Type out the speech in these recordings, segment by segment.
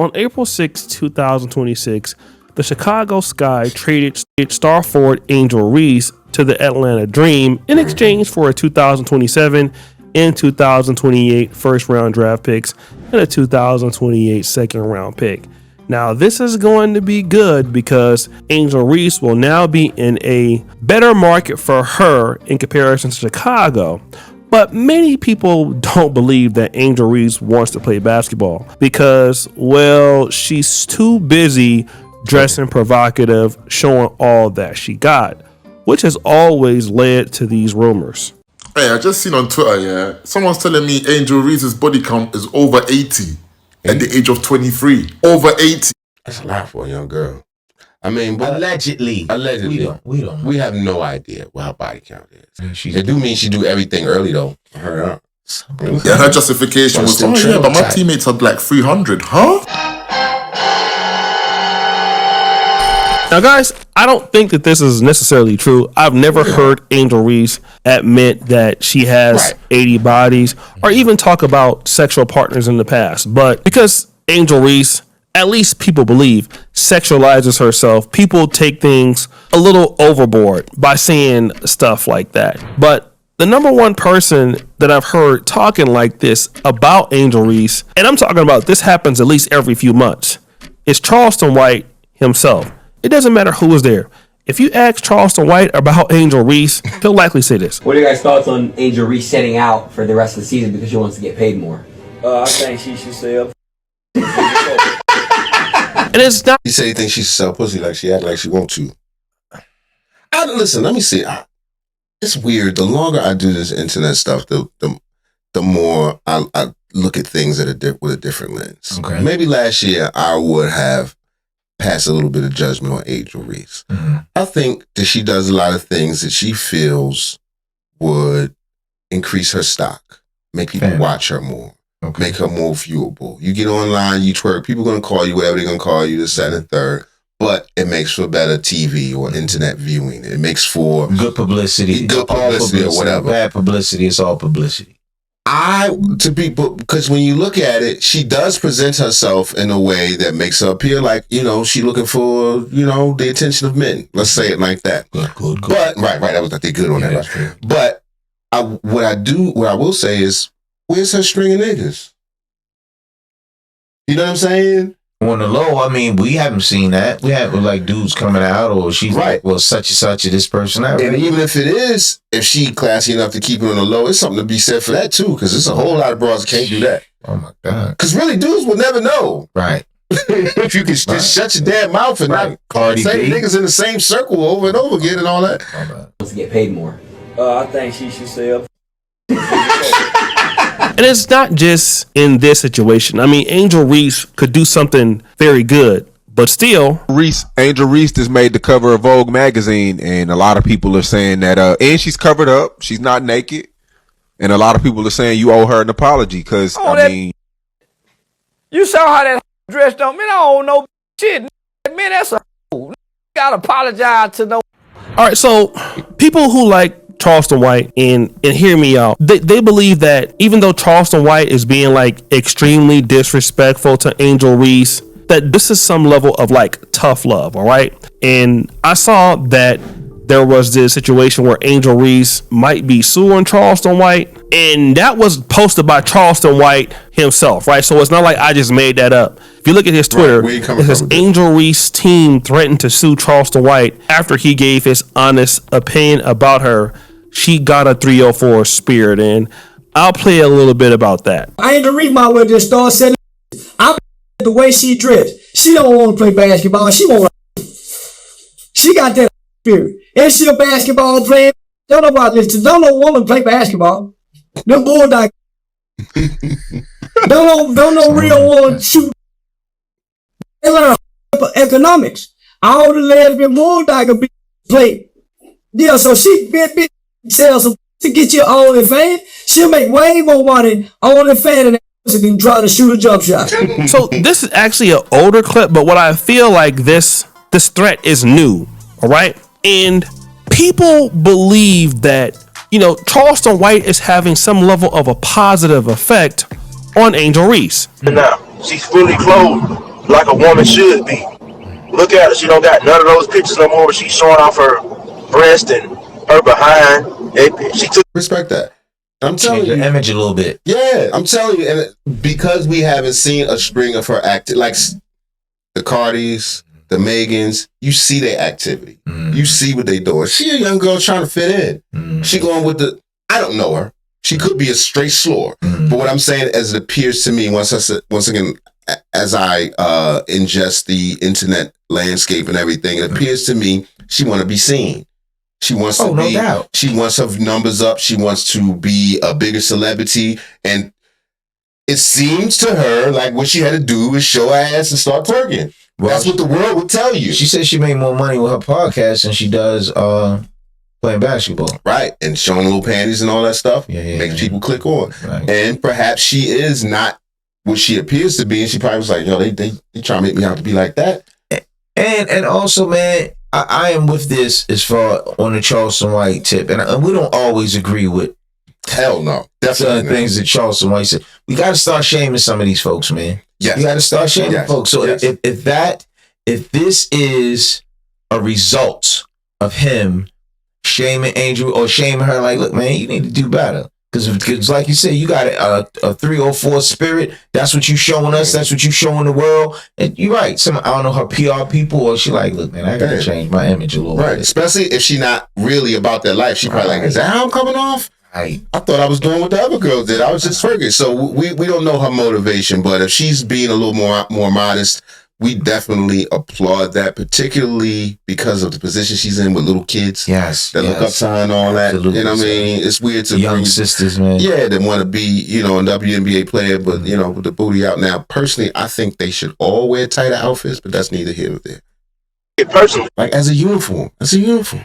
On April 6, 2026, the Chicago Sky traded star forward Angel Reese to the Atlanta Dream in exchange for a 2027 and 2028 first-round draft picks and a 2028 second-round pick. Now, this is going to be good because Angel Reese will now be in a better market for her in comparison to Chicago. But many people don't believe that Angel Reese wants to play basketball because, well, she's too busy dressing provocative, showing all that she got, which has always led to these rumors. Hey, I just seen on Twitter, someone's telling me Angel Reese's body count is over 80 at the age of 23. Over 80. That's a lot for a young girl. I mean, but allegedly. We don't. We have no idea what her body count is. It do mean she do everything early though. Her justification was, but my teammates had like 300, huh? Now, guys, I don't think that this is necessarily true. I've never heard Angel Reese admit that she has 80 bodies or even talk about sexual partners in the past. But because Angel Reese, at least people believe, sexualizes herself, people take things a little overboard by saying stuff like that. But the number one person that I've heard talking like this about Angel Reese, and I'm talking about this happens at least every few months, is Charleston White himself. It doesn't matter who is there. If you ask Charleston White about Angel Reese, he'll likely say this. What are your guys' thoughts on Angel Reese setting out for the rest of the season because she wants to get paid more? I think she should sell. And it's not. He said he thinks she should sell pussy like she act like she want to. Listen, let me see. It's weird. The longer I do this internet stuff, the more I look at things with a different lens. Okay. Maybe last year I would have passed a little bit of judgment on Angel Reese. Mm-hmm. I think that she does a lot of things that she feels would increase her stock, make people watch her more, make her more viewable. You get online, you twerk, people are going to call you whatever they're going to call you, this, that, and the third. But it makes for better TV or internet viewing. It makes for good publicity. Good publicity or whatever. Bad publicity, it's all publicity. To people, because when you look at it, she does present herself in a way that makes her appear like, she looking for, the attention of men. Let's say it like that. Good. But, right, I was like, they good on that. Right? But what I will say is, where's her string of niggas? You know what I'm saying? On the low, I mean, we haven't seen that. We have like dudes coming out, or she's like, well, such and such of this personality. And even if it is, if she classy enough to keep it on the low, it's something to be said for that too, because there's a whole lot of bras that can't do that. Oh my God. Because really, dudes will never know. Right. If you can just shut your damn mouth and not say niggas in the same circle over and over again and all that. Wants to get paid more. I think she should sell. And it's not just in this situation. I mean, Angel Reese could do something very good, but still. Angel Reese just made the cover of Vogue magazine, and a lot of people are saying that, and she's covered up. She's not naked. And a lot of people are saying you owe her an apology because, you saw how that dressed up. Man, I don't know shit. Man, that's a gotta apologize to no. All right, so people who like Charleston White and hear me out, they believe that even though Charleston White is being like extremely disrespectful to Angel Reese, that this is some level of like tough love. All right. And I saw that there was this situation where Angel Reese might be suing Charleston White, and that was posted by Charleston White himself, right? So it's not like I just made that up. If you look at his Twitter, it says Angel Reese team threatened to sue Charleston White after he gave his honest opinion about her. She got a 304 spirit, and I'll play a little bit about that. Angel Reese might well just start saying, I'm the way she dressed. She don't want to play basketball. She got that spirit. And she a basketball player. Don't know woman play basketball. Them boys like don't know real woman shoot. They learn economics. All the lesbian women that can be play. Yeah, so she sells some to get you OnlyFans. She'll make way more money OnlyFans than trying to shoot a jump shot. So this is actually an older clip, but what I feel like this threat is new. All right. And people believe that, Charleston White is having some level of a positive effect on Angel Reese. Now, she's fully clothed. like a woman should be. Look at her. She don't got none of those pictures no more where she's showing off her breast and her behind. She took respect that. I'm telling Change you, the image a little bit. yeah, I'm telling you, and because we haven't seen a string of her like the Cardis, the Megans, you see their activity. You see what they doing. She a young girl trying to fit in. She going with I don't know her. She could be a straight slore. But what I'm saying, as it appears to me, once again, as I ingest the internet landscape and everything, it appears to me she want to be seen. She wants to be. No doubt. She wants her numbers up. She wants to be a bigger celebrity, and it seems to her like what she had to do is show her ass and start twerking. Well, that's what the world would tell you. She said she made more money with her podcast than she does playing basketball. Right. And showing little panties and all that stuff makes people click on. Right. And perhaps she is not what she appears to be. And she probably was like, yo, they trying to make me out to be like that. And also, man, I am with this as far on the Charleston White tip. And we don't always agree with hell no. Definitely things that Charleston White said. We got to start shaming some of these folks, man. Yes. You got to start shaming folks. So if this is a result of him shaming Angel or shaming her, like, look, man, you need to do better. Because like you said, you got a 304 spirit. That's what you showing us. That's what you showing the world. And you're right. I don't know, her PR people, or she like, look, man, I got to change my image a little bit. Especially if she not really about that life. She probably like, is that how I'm coming off? I thought I was doing what the other girls did. I was just twerking. So we don't know her motivation, but if she's being a little more modest, we definitely applaud that, particularly because of the position she's in with little kids. Yes. That look up to her and all that. Absolutely. You know what I mean? It's weird to young sisters, man. Yeah, that want to be, a WNBA player, but with the booty out. Now, personally, I think they should all wear tighter outfits, but that's neither here nor there. Personally, like as a uniform. As a uniform.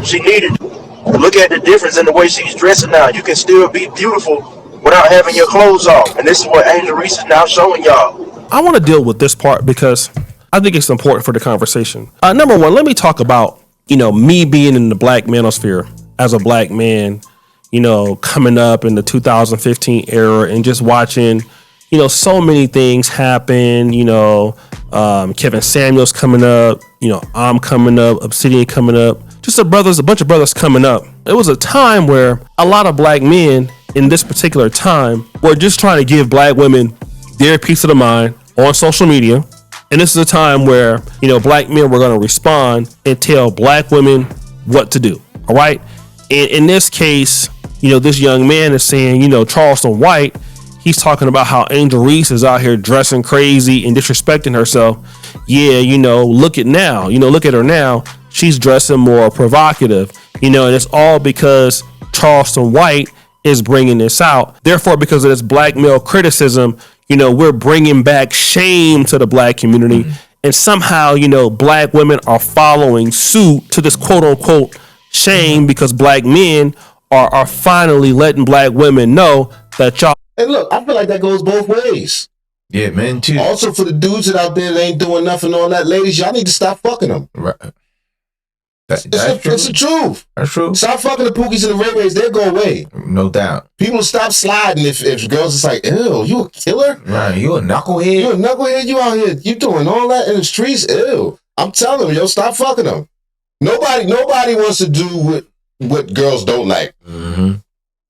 She needed. Look at the difference in the way she's dressing now. You can still be beautiful without having your clothes off. And this is what Angel Reese is now showing y'all. I want to deal with this part because I think it's important for the conversation. Number one, let me talk about, me being in the black manosphere as a black man, coming up in the 2015 era and just watching, so many things happen, Kevin Samuels coming up, I'm coming up, Obsidian coming up. Just a bunch of brothers coming up. It was a time where a lot of black men in this particular time were just trying to give black women their piece of the mind on social media. And this is a time where, black men were going to respond and tell black women what to do. All right. And in this case, this young man is saying, Charleston White, he's talking about how Angel Reese is out here dressing crazy and disrespecting herself. Yeah, look at her now. She's dressing more provocative, and it's all because Charleston White is bringing this out. Therefore, because of this black male criticism, we're bringing back shame to the black community. And somehow, black women are following suit to this quote unquote shame because black men are finally letting black women know that y'all. And look, I feel like that goes both ways. Yeah, men too. Also, for the dudes that out there that ain't doing nothing, all that, ladies, y'all need to stop fucking them. Right. It's the truth. That's true. Stop fucking the Pookies and the Ray Rays. They'll go away. No doubt. People stop sliding if girls is like, ew, you a killer? Right. You a knucklehead? You a knucklehead? You out here, you doing all that in the streets? Ew. I'm telling them, stop fucking them. Nobody wants to do what girls don't like. Mm-hmm.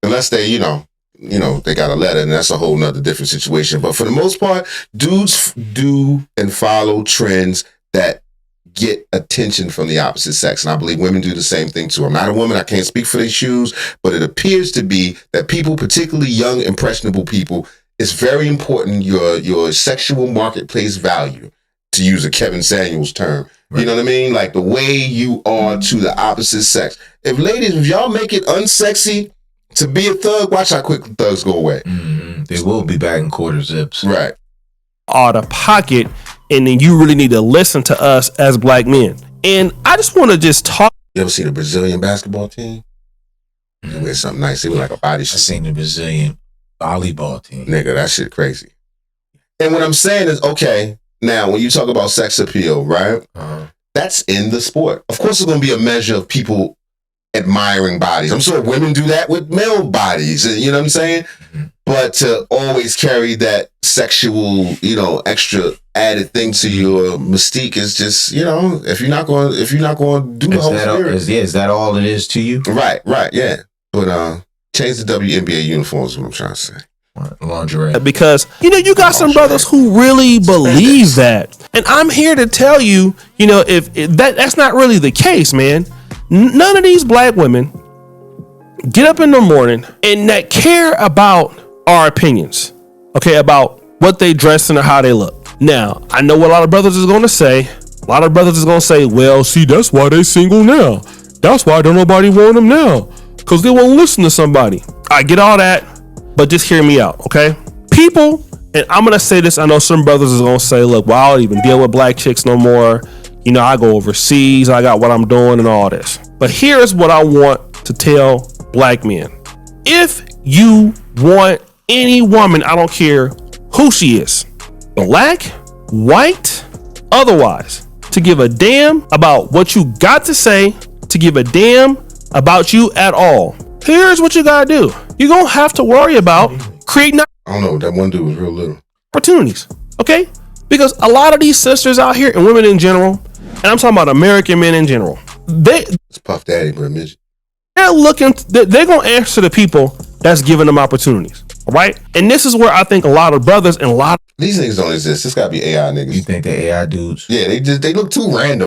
Unless they, they got a letter, and that's a whole nother different situation. But for the most part, dudes do and follow trends that get attention from the opposite sex. And I believe women do the same thing too. I'm not a woman. I can't speak for their shoes, but it appears to be that people, particularly young, impressionable people, it's very important your sexual marketplace value, to use a Kevin Samuels term. Right. You know what I mean? Like the way you are to the opposite sex. If y'all make it unsexy to be a thug, watch how quick the thugs go away. Mm-hmm. They will be back in quarter zips. Right. Out of pocket, and then you really need to listen to us as black men. And I just want to talk. You ever seen the Brazilian basketball team? They wear something nice. They look like a body shit. I seen the Brazilian volleyball team. Nigga, that shit crazy. And what I'm saying is, okay, now when you talk about sex appeal, right? Uh-huh. That's in the sport. Of course, it's going to be a measure of people admiring bodies. I'm sure women do that with male bodies. You know what I'm saying? But to always carry that sexual, extra added thing to your mystique is just, if you're not going to do the whole spirit. Is that all it is to you? Right, yeah. But change the WNBA uniforms is what I'm trying to say. Lingerie. Because, you got some brothers who really believe that. And I'm here to tell you, if that's not really the case, man. None of these black women get up in the morning and that care about our opinions, okay, about what they dress and how they look. Now, I know what a lot of brothers is going to say. A lot of brothers is going to say, well, see, that's why they single now. That's why don't nobody want them now, because they won't listen to somebody. I get all that, but just hear me out, okay? People, and I'm going to say this, I know some brothers is going to say, look, well, I don't even deal with black chicks no more. I go overseas, I got what I'm doing and all this. But here's what I want to tell black men. If you want any woman, I don't care who she is, black, white, otherwise, to give a damn about what you got to say, to give a damn about you at all, here's what you gotta do. You're gonna have to worry about creating I don't know, that one dude was real little. Opportunities, okay? Because a lot of these sisters out here and women in general, and I'm talking about American men in general, it's Puff Daddy, but a midget. They're gonna answer the people that's giving them opportunities, all right? And this is where I think a lot of brothers and these niggas don't exist. This gotta be AI niggas. You think they AI dudes? Yeah, they look too random.